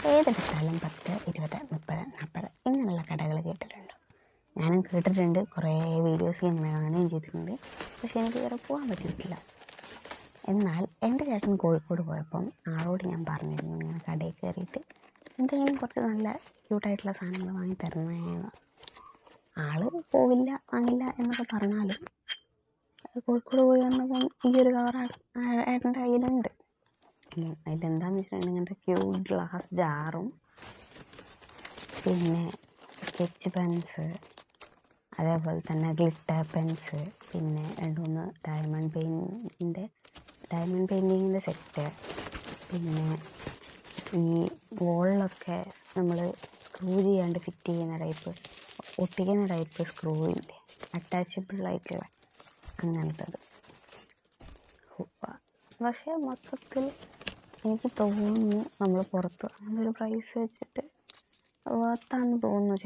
ഏതെടുത്താലും 10, 20, 30, 40 ഇങ്ങനെയുള്ള കടകൾ കേട്ടിട്ടുണ്ട്. ഞാനും കേട്ടിട്ടുണ്ട്, കുറേ വീഡിയോസ് ഇങ്ങനെ കാണുകയും ചെയ്തിട്ടുണ്ട്. പക്ഷേ എനിക്ക് ഇതുവരെ പോകാൻ പറ്റിയിട്ടില്ല. എന്നാൽ എൻ്റെ ചേട്ടൻ കോഴിക്കോട് പോയപ്പം ആളോട് ഞാൻ പറഞ്ഞിരുന്നു ഇങ്ങനെ കടയിൽ കയറിയിട്ട് എന്തെങ്കിലും കുറച്ച് നല്ല ക്യൂട്ടായിട്ടുള്ള സാധനങ്ങൾ വാങ്ങി തരണേന്ന്. ആൾ പോവില്ല, വാങ്ങില്ല എന്നൊക്കെ പറഞ്ഞാലും കോഴിക്കോട് പോയി വന്നപ്പം ഈ ഒരു കവർ ഏട്ടൻ്റെ കയ്യിലുണ്ട്. അതിലെന്താണെന്ന് വെച്ചിട്ടുണ്ടെങ്കിൽ ഇങ്ങനത്തെ ക്യൂട്ട് ഗ്ലാസ് ജാറും പിന്നെ സ്കെച്ച് പെൻസ്, അതേപോലെ തന്നെ ഗ്ലിറ്റർ പെൻസ്, പിന്നെ 2-3 ഡയമണ്ട് പെയിൻറ്റിങ്ങിൻ്റെ സെറ്റ്, പിന്നെ ഈ വോളിലൊക്കെ നമ്മൾ സ്ക്രൂ ചെയ്യാണ്ട് ഫിറ്റ് ചെയ്യുന്ന ടൈപ്പ്, ഒട്ടിക്കുന്ന ടൈപ്പ് സ്ക്രൂ ഇല്ലേ, അറ്റാച്ചബിളായിട്ടുള്ള അങ്ങനത്തത്. പക്ഷേ മൊത്തത്തിൽ എനിക്ക് തോന്നുന്നു നമ്മൾ പുറത്ത് അങ്ങനൊരു പ്രൈസ് വെച്ചിട്ട് വർത്താണെന്ന് തോന്നുന്നു.